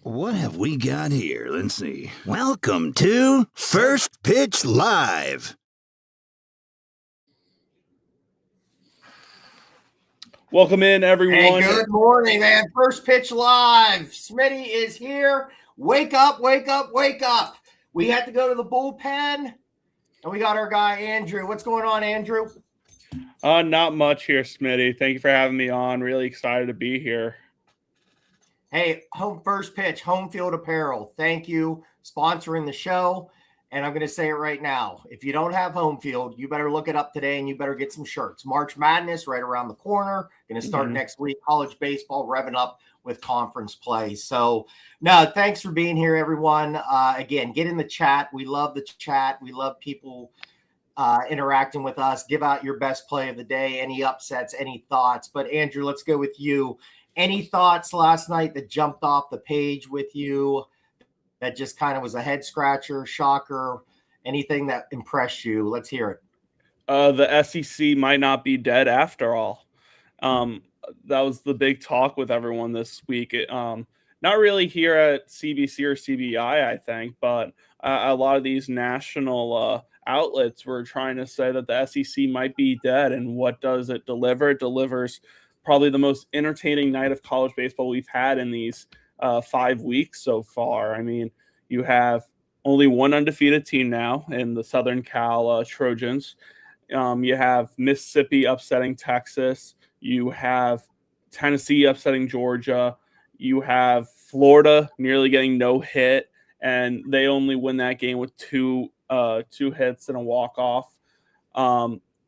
What have we got here? Let's see. Welcome to First Pitch Live. Welcome in, everyone. Hey, good morning, man. First Pitch Live. Smitty is here. Wake up, wake up, wake up. We had to go to the bullpen, and we got our guy, Andrew. What's going on, Andrew? Not much here, Smitty. Thank you for having me on. Really excited to be here. Hey, First Pitch, Home Field Apparel. Thank you, sponsoring the show. And I'm going to say it right now. If you don't have Home Field, you better look it up today and you better get some shirts. March Madness right around the corner. Going to start next week. College baseball revving up with conference play. So, no, thanks for being here, everyone. Again, get in the chat. We love the chat. We love people interacting with us. Give out your best play of the day, any upsets, any thoughts. But, Andrew, let's go with you. Any thoughts last night that jumped off the page with you that just kind of was a head scratcher, shocker, anything that impressed you? Let's hear it. The SEC might not be dead after all. That was the big talk with everyone this week. Not really here at CBC or CBI, I think, but a lot of these national outlets were trying to say that the SEC might be dead. And what does it deliver? It delivers probably the most entertaining night of college baseball we've had in these 5 weeks so far. I mean, you have only one undefeated team now in the Southern Cal Trojans. You have Mississippi upsetting Texas. You have Tennessee upsetting Georgia. You have Florida nearly getting no hit, and they only win that game with two hits and a walk-off.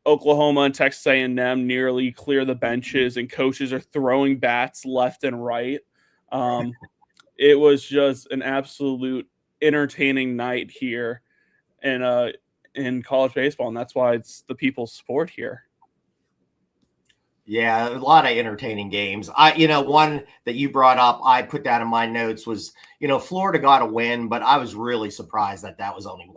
Oklahoma and Texas A&M nearly clear the benches, and coaches are throwing bats left and right. It was just an absolute entertaining night here in college baseball, and that's why it's the people's sport here. Yeah, a lot of entertaining games. One that you brought up, I put that in my notes was, Florida got a win, but I was really surprised that was only 1-0.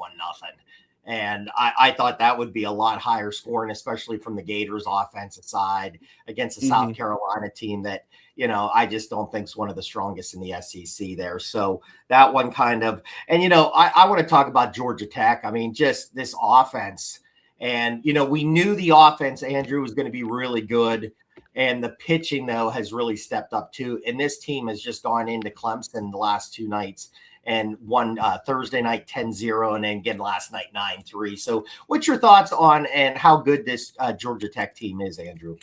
And I thought that would be a lot higher scoring, especially from the Gators offensive side against the South Carolina team that, I just don't think is one of the strongest in the SEC there. So that one kind of, and, I want to talk about Georgia Tech. I mean, just this offense. And, we knew the offense, Andrew, was going to be really good. And the pitching, though, has really stepped up, too. And this team has just gone into Clemson the last 2 nights and won Thursday night 10-0 and then again last night 9-3. So what's your thoughts on and how good this Georgia Tech team is, Andrew?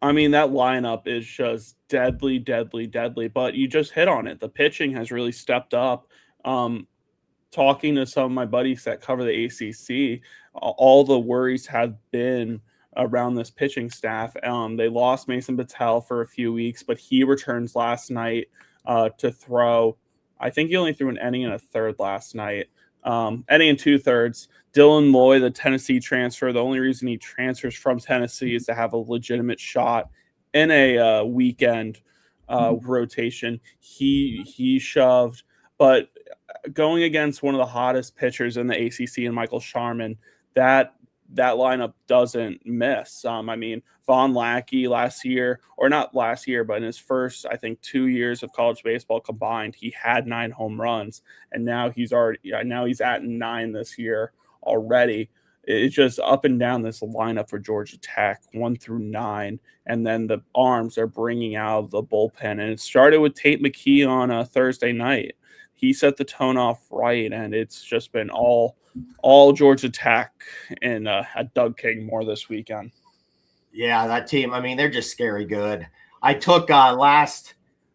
I mean, that lineup is just deadly, deadly, deadly. But you just hit on it. The pitching has really stepped up. Talking to some of my buddies that cover the ACC, all the worries have been around this pitching staff. They lost Mason Patel for a few weeks, but he returns last night to throw. I think he only threw an inning and a third last night. Inning and 2/3. Dylan Loy, the Tennessee transfer, the only reason he transfers from Tennessee is to have a legitimate shot in a weekend rotation. He shoved, but going against one of the hottest pitchers in the ACC and Michael Sharman, that lineup doesn't miss. I mean, Von Lackey last year, or not last year, but in his first, I think, 2 years of college baseball combined, he had 9 home runs, and now he's at 9 this year already. It's just up and down this lineup for Georgia Tech, 1 through 9, and then the arms are bringing out of the bullpen. And it started with Tate McKee on a Thursday night. He set the tone off right, and it's just been all Georgia Tech and at Doug King more this weekend. Yeah, that team, I mean, they're just scary good. I took I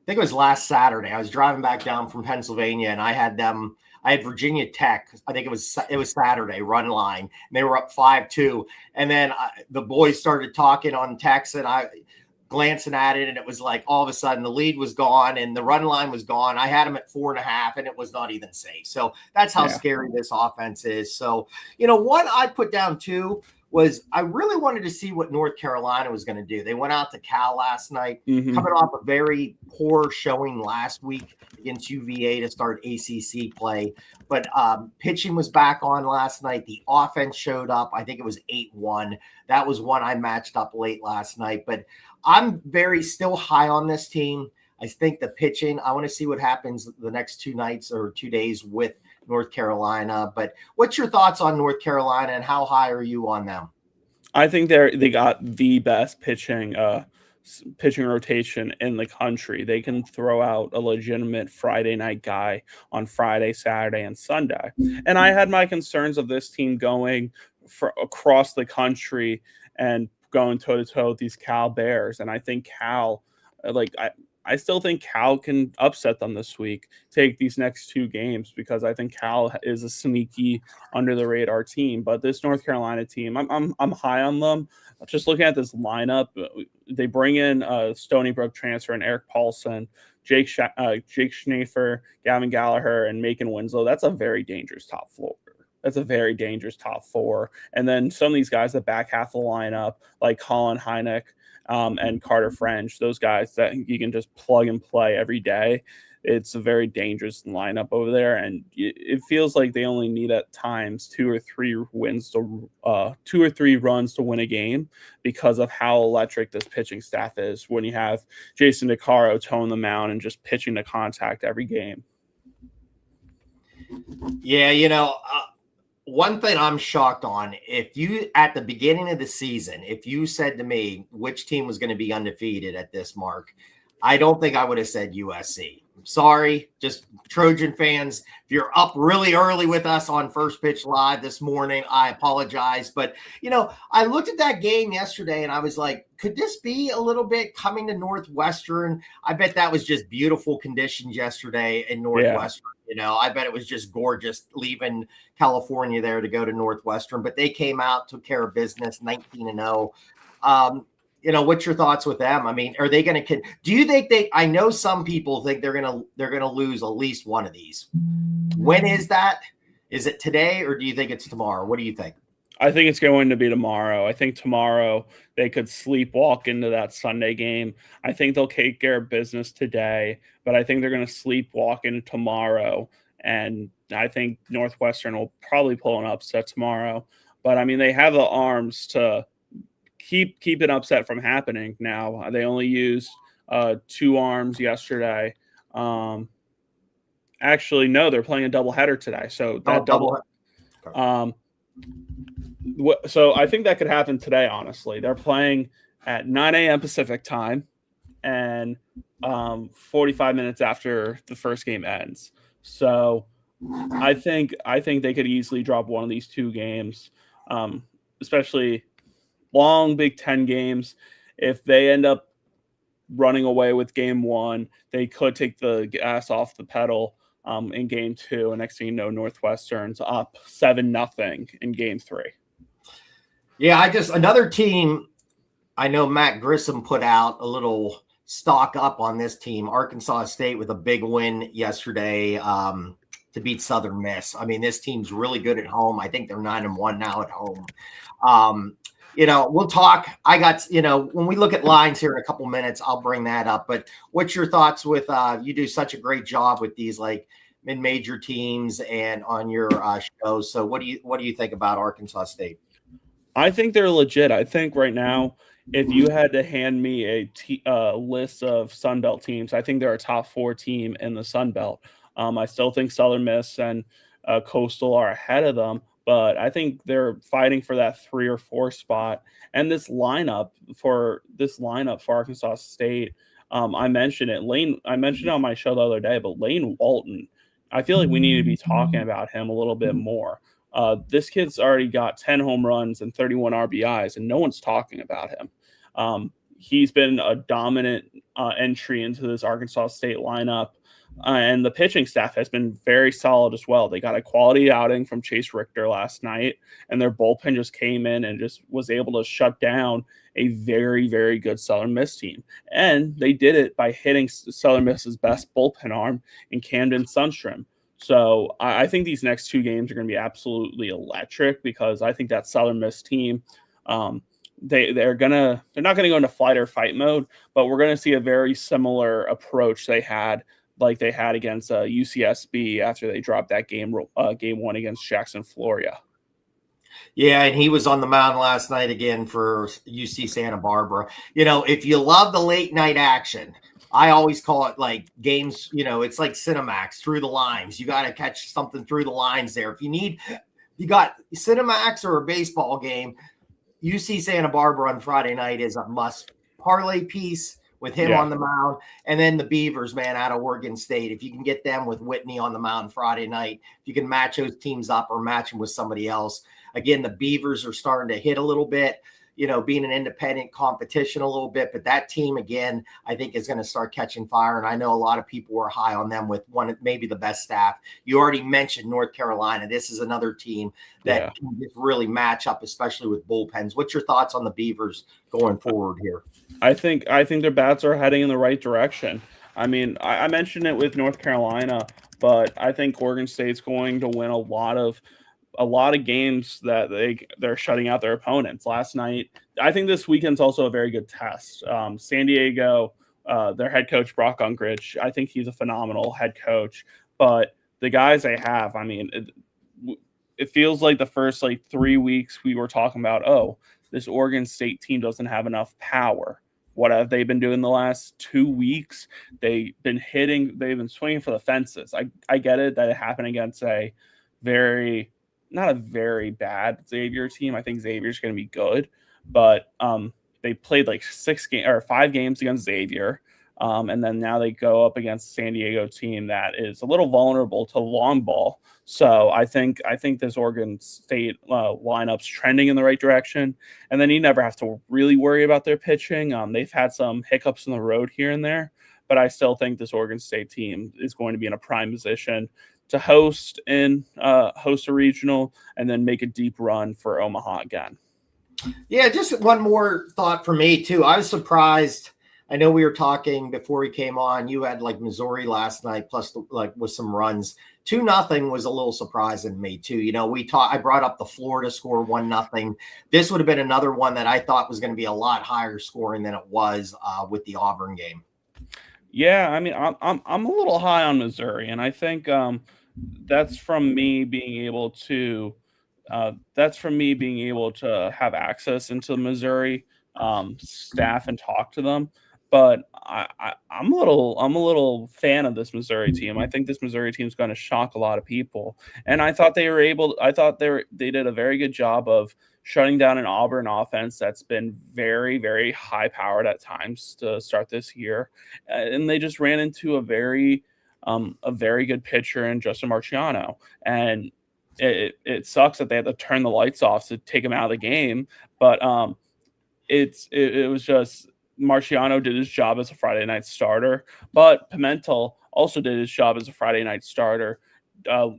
think it was last Saturday. I was driving back down from Pennsylvania, and I had Virginia Tech. I think it was Saturday, run line. And they were up 5-2. And then the boys started talking on text, and I glancing at it, and it was like all of a sudden the lead was gone and the run line was gone. I had them at 4.5, and it was not even safe. So that's how scary this offense is. So, what I put down too was I really wanted to see what North Carolina was going to do. They went out to Cal last night, coming off a very poor showing last week against UVA to start ACC play. But pitching was back on last night. The offense showed up. I think it was 8-1. That was one I matched up late last night. But I'm still high on this team. I think the pitching, I want to see what happens the next 2 nights or 2 days with North Carolina. But what's your thoughts on North Carolina, and how high are you on them? I think they got the best pitching rotation in the country. They can throw out a legitimate Friday night guy on Friday, Saturday, and Sunday. And I had my concerns of this team going across the country and going toe to toe with these Cal Bears. And I think Cal, I still think Cal can upset them this week, take these next 2 games, because I think Cal is a sneaky under the radar team. But this North Carolina team, I'm high on them. Just looking at this lineup, they bring in Stony Brook transfer and Eric Paulson, Jake Schnafer, Gavin Gallagher, and Macon Winslow. That's a very dangerous top 4. That's a very dangerous top 4. And then some of these guys, the back half of the lineup, like Colin Hynek, and Carter French, those guys that you can just plug and play every day. It's a very dangerous lineup over there, and it feels like they only need at times 2 or 3 runs to win a game, because of how electric this pitching staff is when you have Jason DeCaro towing the mound and just pitching to contact every game. Yeah, one thing I'm shocked on, if you, at the beginning of the season, if you said to me which team was going to be undefeated at this mark, I don't think I would have said USC. I'm sorry, just Trojan fans. If you're up really early with us on First Pitch Live this morning, I apologize. But, I looked at that game yesterday and I was like, could this be a little bit coming to Northwestern? I bet that was just beautiful conditions yesterday in Northwestern. Yeah. I bet it was just gorgeous leaving California there to go to Northwestern. But they came out, took care of business, 19-0. What's your thoughts with them? I mean, are they going to? Do you think I know some people think they're going to lose at least one of these. When is that? Is it today, or do you think it's tomorrow? What do you think? I think it's going to be tomorrow. I think tomorrow they could sleepwalk into that Sunday game. I think they'll take care of business today, but I think they're going to sleepwalk into tomorrow. And I think Northwestern will probably pull an upset tomorrow. But I mean, they have the arms to keep an upset from happening now. They only used 2 arms yesterday. Actually, no, they're playing a doubleheader today. So that so I think that could happen today, honestly. They're playing at 9 a.m. Pacific time and 45 minutes after the first game ends. So I think they could easily drop one of these 2 games, especially long Big Ten games. If they end up running away with game 1, they could take the gas off the pedal in game 2. And next thing you know, Northwestern's up 7-0 in game 3. Yeah, another team, I know Matt Grissom put out a little stock up on this team, Arkansas State, with a big win yesterday to beat Southern Miss. I mean, this team's really good at home. I think they're 9-1 now at home. We'll talk. I got, when we look at lines here in a couple minutes, I'll bring that up. But what's your thoughts with, you do such a great job with these like mid-major teams and on your shows. So what do you think about Arkansas State? I think they're legit. I think right now, if you had to hand me a list of Sun Belt teams, I think they're a top 4 team in the Sun Belt. I still think Southern Miss and Coastal are ahead of them, but I think they're fighting for that 3 or 4 spot. And this lineup for Arkansas State, I mentioned it. I mentioned it on my show the other day, but Lane Walton, I feel like we need to be talking about him a little bit more. This kid's already got 10 home runs and 31 RBIs, and no one's talking about him. He's been a dominant entry into this Arkansas State lineup, and the pitching staff has been very solid as well. They got a quality outing from Chase Richter last night, and their bullpen just came in and just was able to shut down a very, very good Southern Miss team. And they did it by hitting Southern Miss's best bullpen arm in Camden Sundstrom. So I think these next 2 games are going to be absolutely electric, because I think that Southern Miss team, they're not going to go into flight or fight mode, but we're going to see a very similar approach they had against UCSB after they dropped that game 1 against Jackson, Florida. Yeah, and he was on the mound last night again for UC Santa Barbara. If you love the late night action, I always call it like games, it's like Cinemax through the lines. You got to catch something through the lines there. If you got Cinemax or a baseball game, UC Santa Barbara on Friday night is a must parlay piece with him on the mound. And then the Beavers, man, out of Oregon State. If you can get them with Whitney on the mound Friday night, if you can match those teams up or match them with somebody else. Again, the Beavers are starting to hit a little bit, being an independent competition a little bit. But that team, again, I think is going to start catching fire. And I know a lot of people were high on them with maybe the best staff. You already mentioned North Carolina. This is another team that can just really match up, especially with bullpens. What's your thoughts on the Beavers going forward here? I think their bats are heading in the right direction. I mean, I mentioned it with North Carolina, but I think Oregon State's going to win a lot of games that they're shutting out their opponents. Last night, I think this weekend's also a very good test. San Diego, their head coach Brock Unkrich, I think he's a phenomenal head coach. But the guys they have, I mean, it feels like the first 3 weeks we were talking about, this Oregon State team doesn't have enough power. What have they been doing the last 2 weeks? They've been swinging for the fences. I get it that it happened against not a very bad Xavier team. I think Xavier's going to be good, but they played 5 games against Xavier. And then now they go up against San Diego team that is a little vulnerable to long ball. So I think this Oregon State lineup's trending in the right direction. And then you never have to really worry about their pitching. They've had some hiccups in the road here and there, but I still think this Oregon State team is going to be in a prime position to host a regional and then make a deep run for Omaha again. Yeah, just one more thought for me too. I was surprised. I know we were talking before we came on. You had Missouri last night, plus with some runs. 2-0 was a little surprising to me too. I brought up the Florida score 1-0. This would have been another one that I thought was going to be a lot higher scoring than it was with the Auburn game. Yeah, I mean, I'm a little high on Missouri, and I think that's from me being able to have access into Missouri staff and talk to them. But I'm a little fan of this Missouri team. I think this Missouri team is going to shock a lot of people. And I thought they did a very good job of shutting down an Auburn offense that's been very, very high powered at times to start this year. And they just ran into a very good pitcher in Justin Marciano. And it sucks that they had to turn the lights off to take him out of the game. But it was just, Marciano did his job as a Friday night starter, but Pimentel also did his job as a Friday night starter,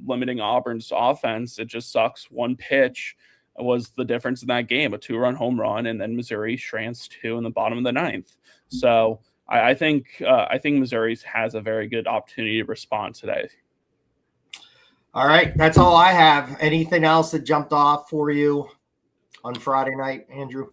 limiting Auburn's offense. It just sucks. One pitch was the difference in that game, a 2-run home run, and then Missouri shranks 2 in the bottom of the 9th. So I think Missouri has a very good opportunity to respond today. All right, that's all I have. Anything else that jumped off for you on Friday night, Andrew?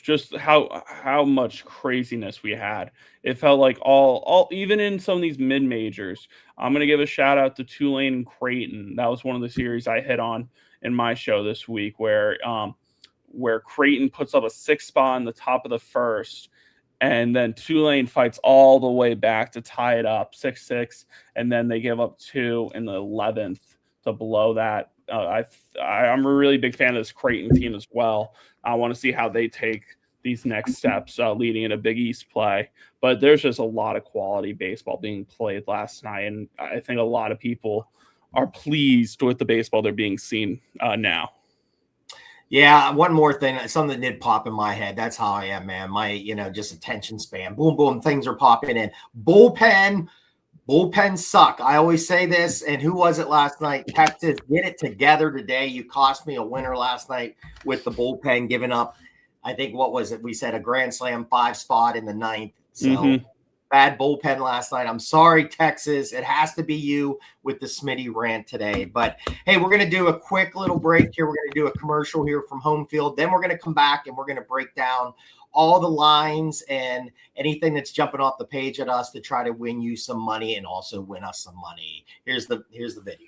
Just how much craziness we had. It felt like all even in some of these mid majors. I'm gonna give a shout out to Tulane and Creighton. That was one of the series I hit on in my show this week, where Creighton puts up a 6 spot in the top of the first, and then Tulane fights all the way back to tie it up 6-6, and then they give up 2 in the 11th to blow that. I'm a really big fan of this Creighton team as well. I want to see how they take these next steps leading in a Big East play. But there's just a lot of quality baseball being played last night, and I think a lot of people are pleased with the baseball they're being seen now. Yeah, one more thing, something that did pop in my head. That's how I am, man. My, just attention span. Boom, boom, things are popping in. Bullpens suck. I always say this, and who was it last night? Texas, get it together today. You cost me a winner last night with the bullpen giving up, I think, what was it? We said a grand slam 5 spot in the 9th. So bad bullpen last night. I'm sorry, Texas. It has to be you with the Smitty rant today. But, hey, we're going to do a quick little break here. We're going to do a commercial here from home field. Then we're going to come back, and we're going to break down all the lines and anything that's jumping off the page at us to try to win you some money and also win us some money. Here's the video.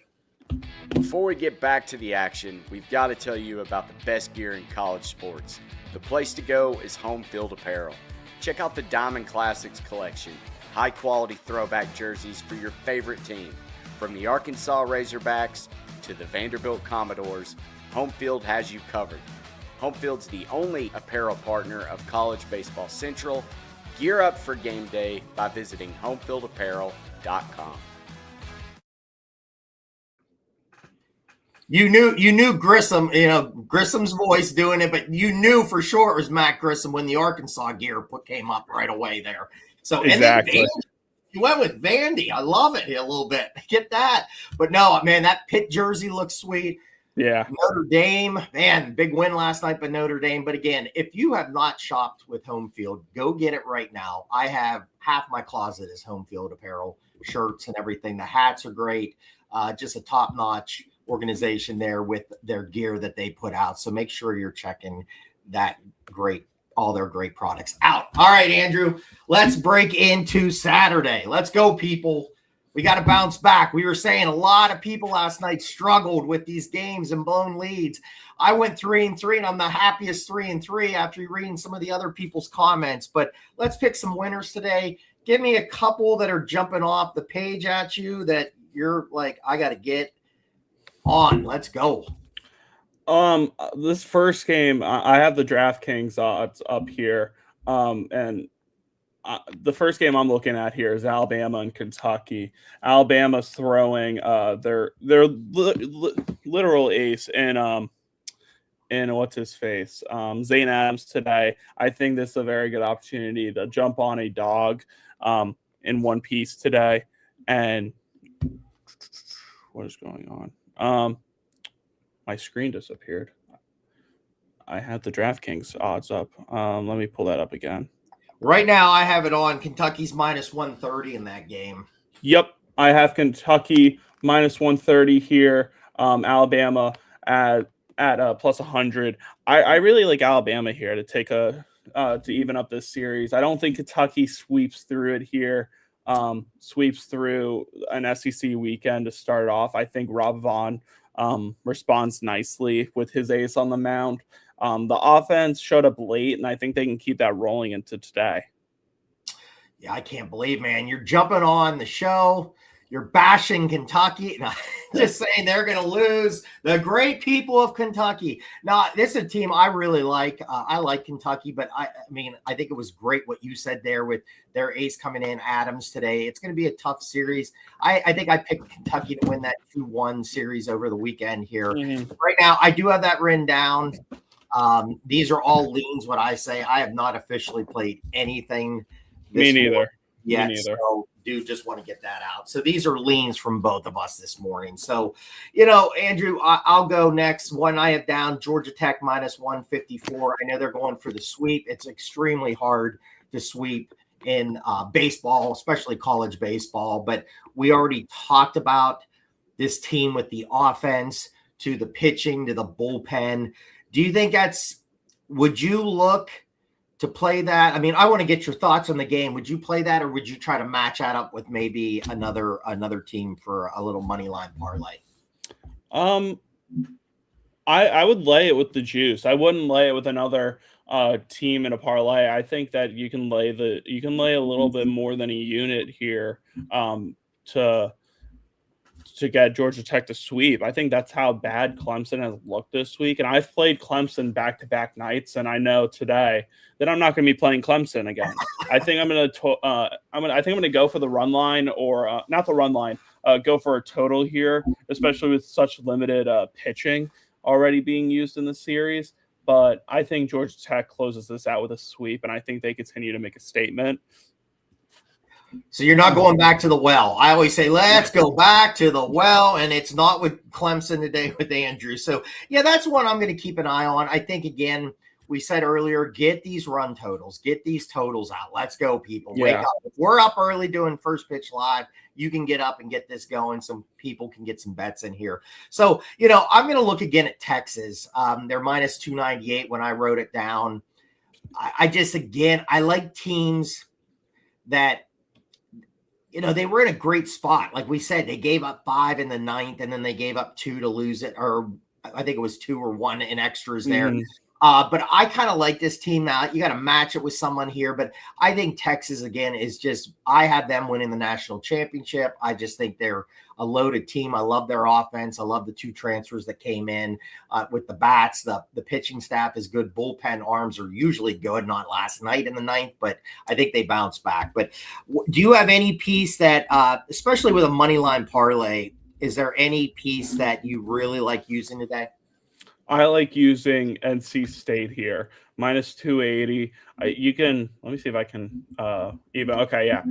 Before we get back to the action, we've got to tell you about the best gear in college sports. The place to go is Home Field Apparel. check out the Diamond Classics collection. High-quality throwback jerseys for your favorite team. From the Arkansas Razorbacks to the Vanderbilt Commodores, Homefield has you covered. Homefield's the only apparel partner of College Baseball Central. Gear up for game day by visiting homefieldapparel.com. You knew Grissom, Grissom's voice doing it, but you knew for sure it was Matt Grissom when the Arkansas gear came up right away there. So Exactly. And then you went with Vandy. I love it here a little bit. Get that. But no, man, that Pitt jersey looks sweet. Yeah. Notre Dame, man, big win last night by Notre Dame. But again, if you have not shopped with Homefield, go get it right now. I have half my closet is Homefield apparel, shirts and everything. The hats are great. Just a top-notch organization there with their gear that they put out. So make sure you're checking all their great products out. All right, Andrew, let's break into Saturday. Let's go, people. We got to bounce back. We were saying a lot of people last night struggled with these games and blown leads. I went 3-3, and I'm the happiest 3-3 after reading some of the other people's comments. But let's pick some winners today. Give me a couple that are jumping off the page at you that you're like, I got to get on. Let's go. This first game, I have the DraftKings odds up here. And the first game I'm looking at here is Alabama and Kentucky. Alabama's throwing their literal ace in what's his face, Zane Adams today. I think this is a very good opportunity to jump on a dog in one piece today. And what is going on? My screen disappeared. I had the DraftKings odds up. Let me pull that up again. Right now, I have it on. Kentucky's minus 130 in that game. Yep, I have Kentucky minus 130 here. Alabama at plus 100. I really like Alabama here to take to even up this series. I don't think Kentucky sweeps through it here. Sweeps through an SEC weekend to start off. I think Rob Vaughn responds nicely with his ace on the mound. The offense showed up late, and I think they can keep that rolling into today. Yeah, I can't believe, man. You're jumping on the show. You're bashing Kentucky. No, just saying they're going to lose. The great people of Kentucky. Now, this is a team I really like. I like Kentucky, but I think it was great what you said there with their ace coming in, Adams, today. It's going to be a tough series. I think I picked Kentucky to win that 2-1 series over the weekend here. Mm-hmm. Right now, I do have that written down. These are all leans, what I say. I have not officially played anything. Me neither. Yeah, so do just want to get that out. So these are leans from both of us this morning. So, Andrew, I'll go next. One I have down, Georgia Tech minus 154. I know they're going for the sweep. It's extremely hard to sweep in baseball, especially college baseball. But we already talked about this team with the offense to the pitching to the bullpen. Do you think would you look to play that? I mean, I want to get your thoughts on the game. Would you play that, or would you try to match that up with maybe another team for a little money line parlay? I would lay it with the juice. I wouldn't lay it with another team in a parlay. I think that you can lay a little bit more than a unit here to get Georgia Tech to sweep. I think that's how bad Clemson has looked this week. And I've played Clemson back-to-back nights, and I know today that I'm not going to be playing Clemson again. I think I'm going to go for the run line, or not the run line. Go for a total here, especially with such limited pitching already being used in the series. But I think Georgia Tech closes this out with a sweep, and I think they continue to make a statement. So you're not going back to the well. I always say, let's go back to the well, and it's not with Clemson today with Andrew. So, yeah, that's one I'm going to keep an eye on. I think, again, we said earlier, get these run totals. Get these totals out. Let's go, people. Yeah. Wake up. If we're up early doing First Pitch Live, you can get up and get this going. Some people can get some bets in here. So, I'm going to look again at Texas. They're minus 298 when I wrote it down. I like teams that – they were in a great spot. Like we said, they gave up 5 in the 9th, and then they gave up 2 to lose it, or I think it was 2 or 1 in extras there. But I kind of like this team now. You got to match it with someone here. But I think Texas, again, is just – I have them winning the national championship. I just think they're a loaded team. I love their offense. I love the 2 transfers that came in with the bats. The pitching staff is good. Bullpen arms are usually good, not last night in the 9th, but I think they bounce back. But do you have any piece that, especially with a money line parlay, is there any piece that you really like using today? I like using NC State here, minus 280. You can, let me see if I can even, okay, yeah.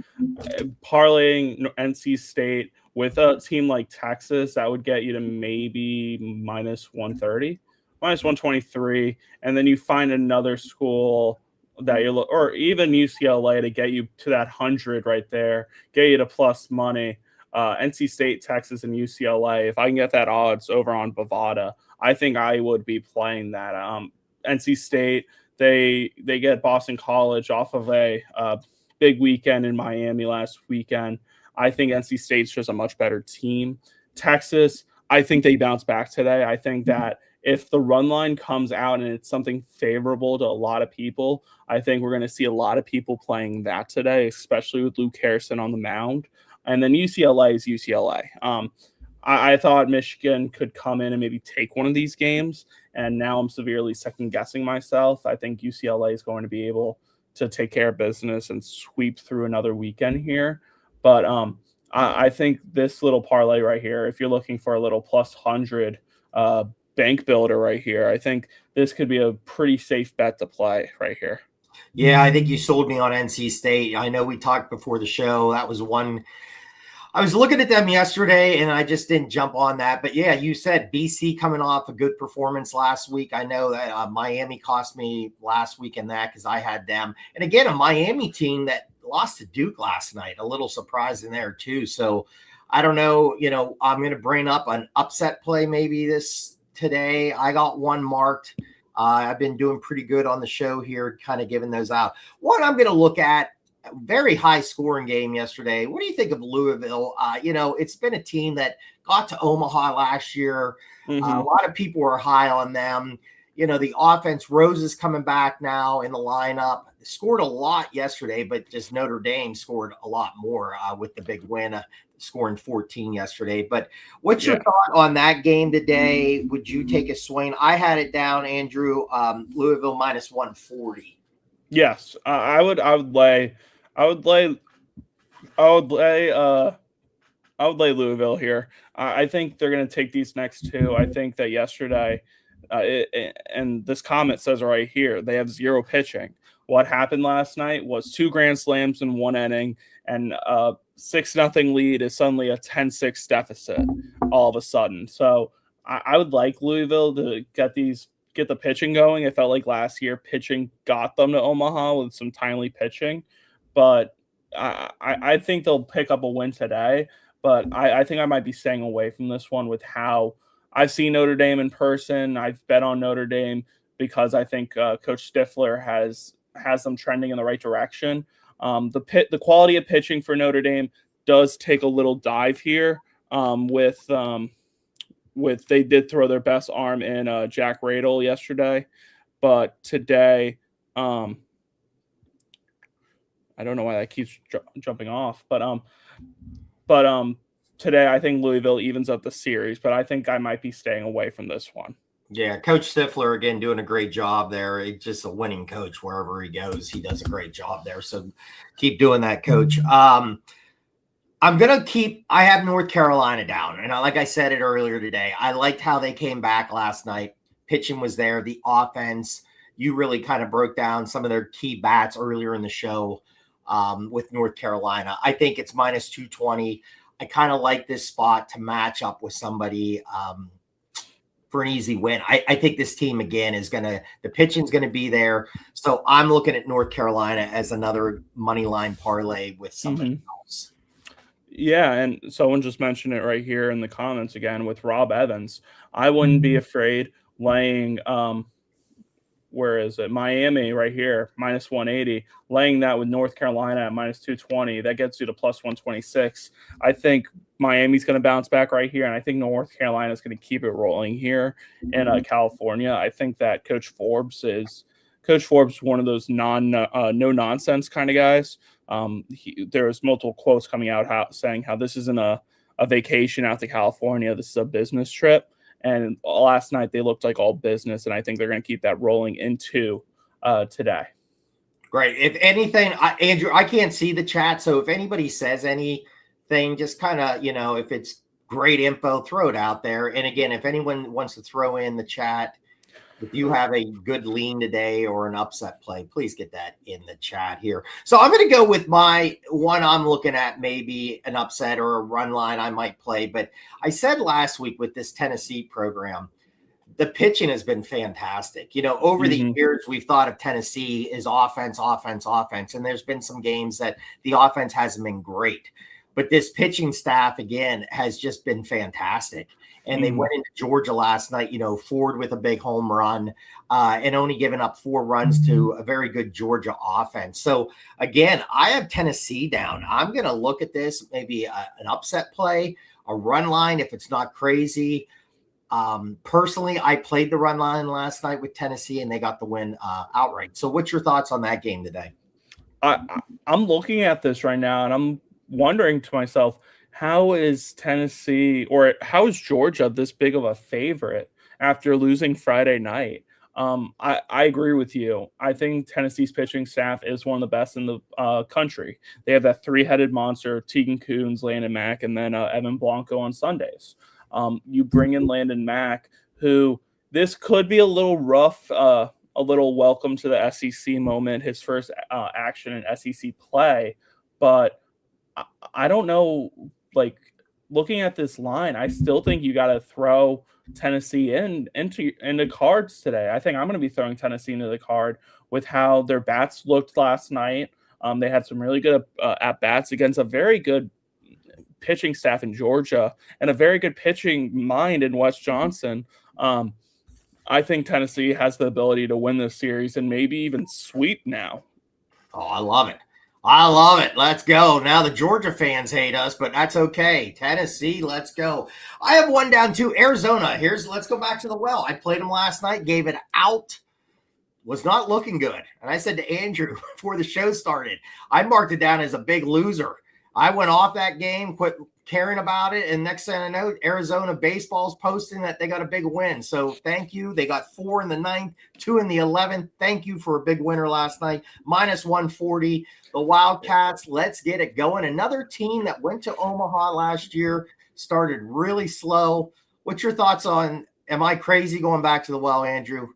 Parlaying NC State with a team like Texas, that would get you to maybe minus 130, minus 123. And then you find another school that you're, or even UCLA to get you to that 100 right there, get you to plus money. NC State, Texas, and UCLA, if I can get that odds over on Bovada, I think I would be playing that. NC State, they get Boston College off of a big weekend in Miami last weekend. I think NC State's just a much better team. Texas, I think they bounce back today. I think that if the run line comes out and it's something favorable to a lot of people, I think we're going to see a lot of people playing that today, especially with Luke Harrison on the mound. And then UCLA is UCLA. I thought Michigan could come in and maybe take one of these games, and now I'm severely second-guessing myself. I think UCLA is going to be able to take care of business and sweep through another weekend here. But I think this little parlay right here, if you're looking for a little plus 100 bank builder right here, I think this could be a pretty safe bet to play right here. Yeah, I think you sold me on NC State. I know we talked before the show. That was one – I was looking at them yesterday, and I just didn't jump on that. But, yeah, you said BC coming off a good performance last week. I know that Miami cost me last week in that because I had them. And, again, a Miami team that lost to Duke last night. A little surprising there, too. So, I don't know. I'm going to bring up an upset play maybe this today. I got one marked. I've been doing pretty good on the show here, kind of giving those out. One I'm going to look at, very high scoring game yesterday. What do you think of Louisville? It's been a team that got to Omaha last year. Mm-hmm. A lot of people are high on them. The offense, Rose is coming back now in the lineup. Scored a lot yesterday, but just Notre Dame scored a lot more with the big win, scoring 14 yesterday. But what's your thought on that game today? Would you take a swing? I had it down, Andrew, Louisville minus 140. Yes, I would lay Louisville here. I think they're going to take these next 2. I think that yesterday, and this comment says right here, they have 0 pitching. What happened last night was 2 grand slams in 1 inning, and 6-0 lead is suddenly a 10-6 deficit all of a sudden. So I would like Louisville to get the pitching going. It felt like last year pitching got them to Omaha with some timely pitching, but I think they'll pick up a win today. But I think I might be staying away from this one with how I've seen Notre Dame in person. I've bet on Notre Dame because I think Coach Stifler has them trending in the right direction. The quality of pitching for Notre Dame does take a little dive here with they did throw their best arm in Jack Radel yesterday, but today, I don't know why that keeps jumping off, but today I think Louisville evens up the series, but I think I might be staying away from this one. Yeah, Coach Stifler, again, doing a great job there. He's just a winning coach wherever he goes. He does a great job there, so keep doing that, Coach. I have North Carolina down. And like I said it earlier today, I liked how they came back last night. Pitching was there. The offense, you really kind of broke down some of their key bats earlier in the show with North Carolina. I think it's minus 220. I kind of like this spot to match up with somebody for an easy win. I think this team, again, the pitching's going to be there. So I'm looking at North Carolina as another money line parlay with somebody else. Yeah, and someone just mentioned it right here in the comments again with Rob Evans. I wouldn't be afraid laying where is it? Miami right here, minus 180, laying that with North Carolina at minus 220. That gets you to plus 126. I think Miami's going to bounce back right here, and I think North Carolina is going to keep it rolling here in California. I think that Coach Forbes is one of those no nonsense kind of guys. There was multiple quotes coming out saying how this isn't a vacation out to California. This is a business trip. And last night they looked like all business, and I think they're going to keep that rolling into today. Great. If anything, Andrew, I can't see the chat, so if anybody says anything, just kind of, if it's great info, throw it out there. And again, if anyone wants to throw in the chat, if you have a good lean today or an upset play, please get that in the chat here. So I'm going to go with my one I'm looking at, maybe an upset or a run line I might play. But I said last week with this Tennessee program, the pitching has been fantastic. Over the years, we've thought of Tennessee as offense. And there's been some games that the offense hasn't been great. But this pitching staff, again, has just been fantastic. And they went into Georgia last night, Ford with a big home run and only giving up 4 runs to a very good Georgia offense. So, again, I have Tennessee down. I'm going to look at this, maybe an upset play, a run line if it's not crazy. Personally, I played the run line last night with Tennessee, and they got the win outright. So what's your thoughts on that game today? I'm looking at this right now, and I'm wondering to myself, how is Tennessee or how is Georgia this big of a favorite after losing Friday night? I agree with you. I think Tennessee's pitching staff is one of the best in the country. They have that 3-headed monster, Tegan Coons, Landon Mack, and then Evan Blanco on Sundays. You bring in Landon Mack, who this could be a little rough, a little welcome to the SEC moment, his first action in SEC play, but I don't know. Like, looking at this line, I still think you got to throw Tennessee into cards today. I think I'm going to be throwing Tennessee into the card with how their bats looked last night. They had some really good at bats against a very good pitching staff in Georgia and a very good pitching mind in Wes Johnson. I think Tennessee has the ability to win this series and maybe even sweep now. Oh, I love it. I love it. Let's go. Now the Georgia fans hate us, but that's okay. Tennessee, let's go. I have one down to Arizona. Let's go back to the well. I played them last night, gave it out. Was not looking good. And I said to Andrew before the show started, I marked it down as a big loser. I went off that game, quit caring about it, and next thing I know, Arizona baseball's posting that they got a big win. So thank you. They got 4 in the 9th, 2 in the 11th. Thank you for a big winner last night. Minus 140. The Wildcats, let's get it going. Another team that went to Omaha last year, started really slow. What's your thoughts on, am I crazy going back to the well, Andrew?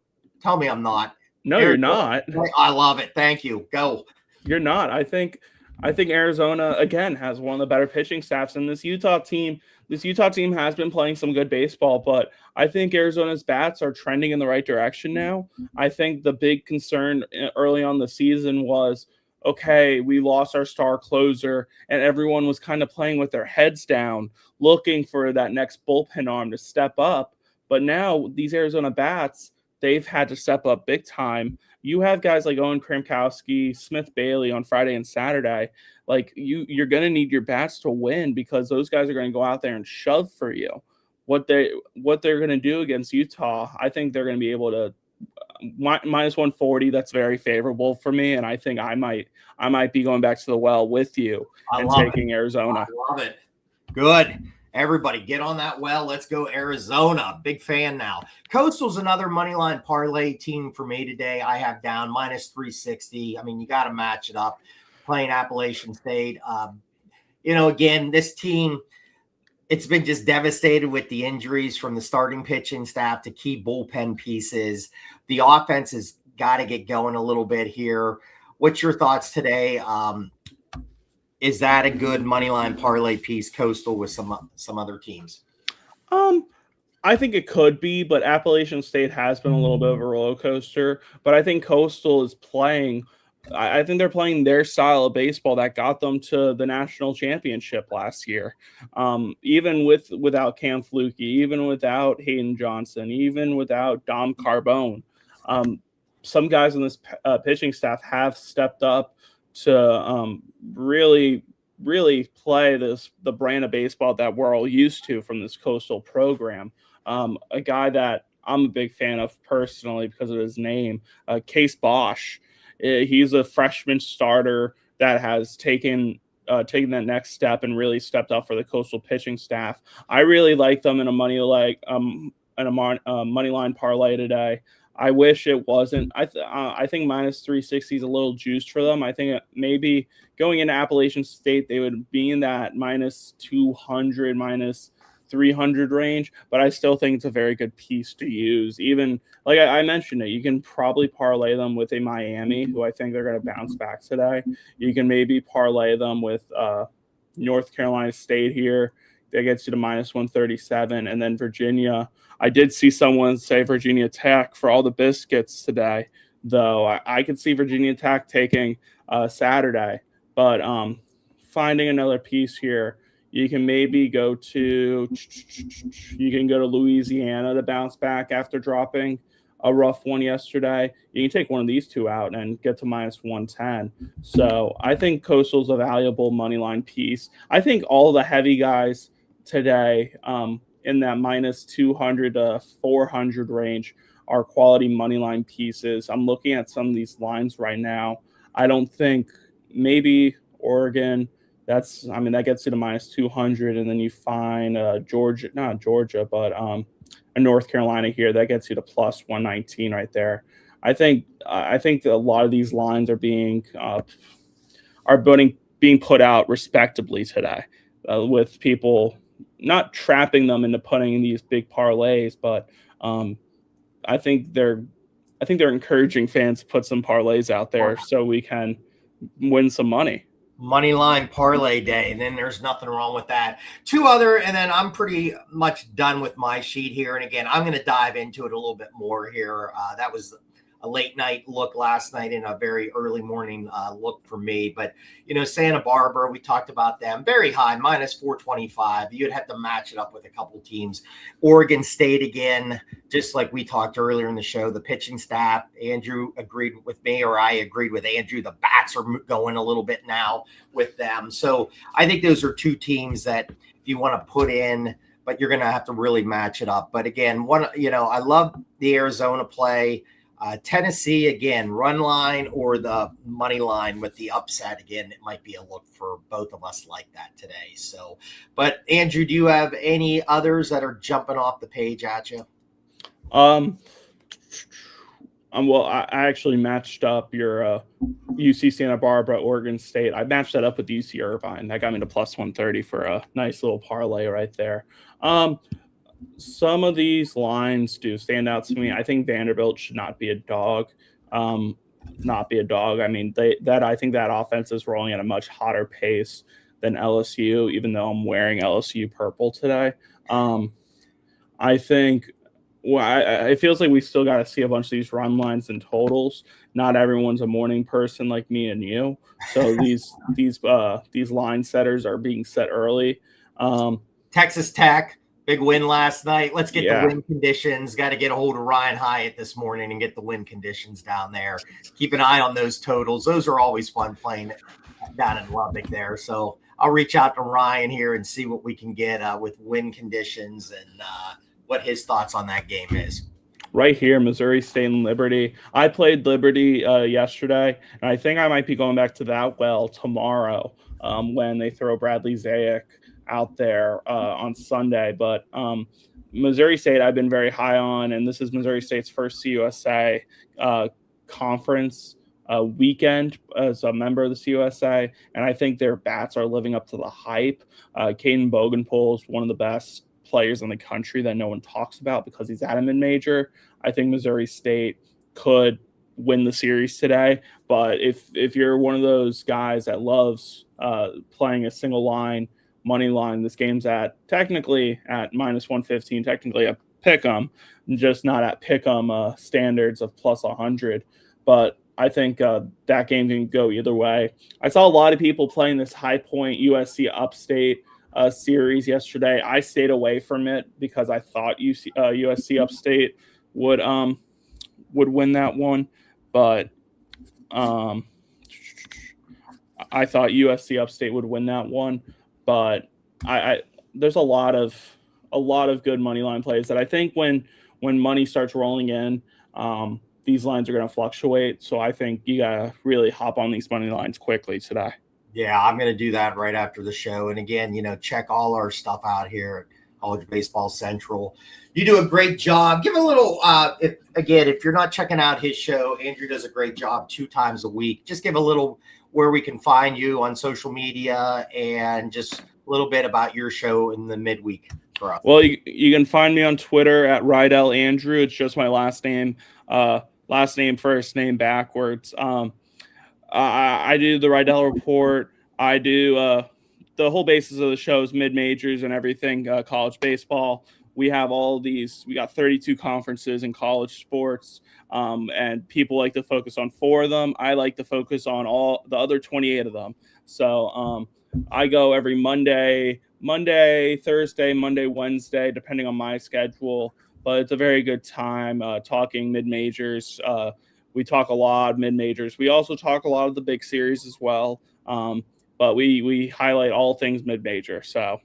Tell me I'm not. No, you're not. I love it. Thank you. Go. You're not. I think Arizona, again, has one of the better pitching staffs. And this Utah team has been playing some good baseball, but I think Arizona's bats are trending in the right direction now. I think the big concern early on the season was, okay, we lost our star closer, and everyone was kind of playing with their heads down, looking for that next bullpen arm to step up. But now these Arizona bats, they've had to step up big time. You have guys like Owen Kramkowski, Smith Bailey on Friday and Saturday. Like, you're going to need your bats to win because those guys are going to go out there and shove for you. What they're going to do against Utah, I think they're going to be able to minus 140. That's very favorable for me, and I think I might be going back to the well with you and taking Arizona. I love it. Good. Everybody get on that well. Let's go Arizona. Big fan now. Coastal's another money line parlay team for me today. I have down minus 360. I mean, you got to match it up. Playing Appalachian State. Again, this team, it's been just devastated with the injuries from the starting pitching staff to key bullpen pieces. The offense has got to get going a little bit here. What's your thoughts today? Is that a good money line parlay piece, Coastal, with some other teams? I think it could be, but Appalachian State has been a little bit of a roller coaster. But I think Coastal is playing. I think they're playing their style of baseball that got them to the national championship last year. Even without Cam Flukie, even without Hayden Johnson, even without Dom Carbone. some guys on this pitching staff have stepped up to really play the brand of baseball that we're all used to from this Coastal program. A guy that I'm a big fan of personally because of his name, Case Bosch. He's a freshman starter that has taken that next step and really stepped up for the Coastal pitching staff. I really like them in a money line parlay today. I wish it wasn't. I think minus 360 is a little juiced for them. I think maybe going into Appalachian State, they would be in that minus 200, minus 300 range, but I still think it's a very good piece to use. Even like I mentioned it, you can probably parlay them with a Miami, who I think they're going to bounce back today. You can maybe parlay them with North Carolina State here. That gets you to minus 137. And then Virginia. I did see someone say Virginia Tech for all the biscuits today, though. I could see Virginia Tech taking Saturday. But finding another piece here, you can maybe go to Louisiana to bounce back after dropping a rough one yesterday. You can take one of these two out and get to minus 110. So I think Coastal's a valuable money line piece. I think all the heavy guys today in that minus 200 to 400 range are quality money line pieces. I'm looking at some of these lines right now. I don't think maybe Oregon, that gets you to minus 200, and then you find not Georgia, but a North Carolina here that gets you to plus 119 right there. I think that a lot of these lines are being put out respectably today, with people not trapping them into putting in these big parlays, but I think they're encouraging fans to put some parlays out there so we can win some money. Money line parlay day, and then there's nothing wrong with that. Two other, and then I'm pretty much done with my sheet here. And again, I'm going to dive into it a little bit more here. That was a late night look last night and a very early morning look for me. But, Santa Barbara, we talked about them. Very high, minus 425. You'd have to match it up with a couple teams. Oregon State again, just like we talked earlier in the show, the pitching staff, Andrew agreed with me, or I agreed with Andrew. The bats are going a little bit now with them. So I think those are two teams that if you want to put in, but you're going to have to really match it up. But again, I love the Arizona play. Tennessee, again, run line or the money line with the upset. Again, it might be a look for both of us like that today. So, but Andrew, do you have any others that are jumping off the page at you? Well, I actually matched up your UC Santa Barbara, Oregon State. I matched that up with UC Irvine. That got me to plus 130 for a nice little parlay right there. Some of these lines do stand out to me. I think Vanderbilt should not be a dog. I mean, I think that offense is rolling at a much hotter pace than LSU, even though I'm wearing LSU purple today. I think it feels like we still got to see a bunch of these run lines and totals. Not everyone's a morning person like me and you. So these line setters are being set early. Texas Tech. Big win last night. Let's get the win conditions. Got to get a hold of Ryan Hyatt this morning and get the win conditions down there. Keep an eye on those totals. Those are always fun playing down in Lubbock there. So I'll reach out to Ryan here and see what we can get with win conditions and what his thoughts on that game is. Right here, Missouri State and Liberty. I played Liberty yesterday, and I think I might be going back to that well tomorrow when they throw Bradley Zayak out there on Sunday. But Missouri State I've been very high on, and this is Missouri State's first CUSA conference weekend as a member of the CUSA, and I think their bats are living up to the hype. Caden Bogenpool is one of the best players in the country that no one talks about because he's at a mid-major. I think Missouri State could win the series today, but if you're one of those guys that loves playing a single line money line, this game's technically at minus 115, technically a pick 'em, just not at pick 'em standards of plus 100. But I think that game can go either way. I saw a lot of people playing this High Point USC Upstate series yesterday. I stayed away from it because I thought USC Upstate would win that one. but I thought USC Upstate would win that one. But I there's a lot of good money line plays that I think when money starts rolling in, these lines are going to fluctuate. So I think you got to really hop on these money lines quickly today. Yeah, I'm going to do that right after the show. And again, check all our stuff out here at College Baseball Central. You do a great job. Give a little, if you're not checking out his show, Andrew does a great job 2 times a week. Just give a little where we can find you on social media and just a little bit about your show in the midweek for us. Well, you can find me on Twitter at Rydell Andrew. It's just my last name, first name backwards. I do the Rydell Report. I do the whole basis of the show is mid-majors and everything, college baseball. We have all these. We got 32 conferences in college sports, and people like to focus on 4 of them. I like to focus on all the other 28 of them. So I go every Monday, Thursday, Monday, Wednesday, depending on my schedule. But it's a very good time talking mid-majors. We talk a lot mid-majors. We also talk a lot of the big series as well. But we highlight all things mid-major. So.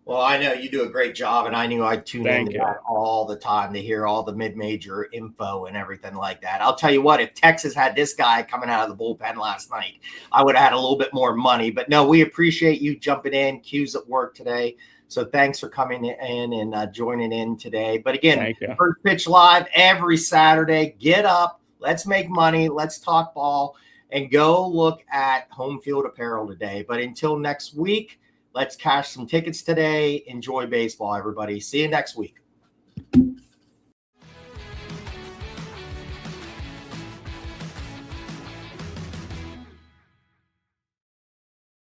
Well, I know you do a great job, and I knew I'd tune into that all the time to hear all the mid-major info and everything like that. I'll tell you what, if Texas had this guy coming out of the bullpen last night, I would have had a little bit more money. But no, we appreciate you jumping in. Q's at work today. So thanks for coming in and joining in today. But again, First Pitch Live every Saturday. Get up. Let's make money. Let's talk ball. And go look at Home Field Apparel today. But until next week, let's cash some tickets today. Enjoy baseball, everybody. See you next week.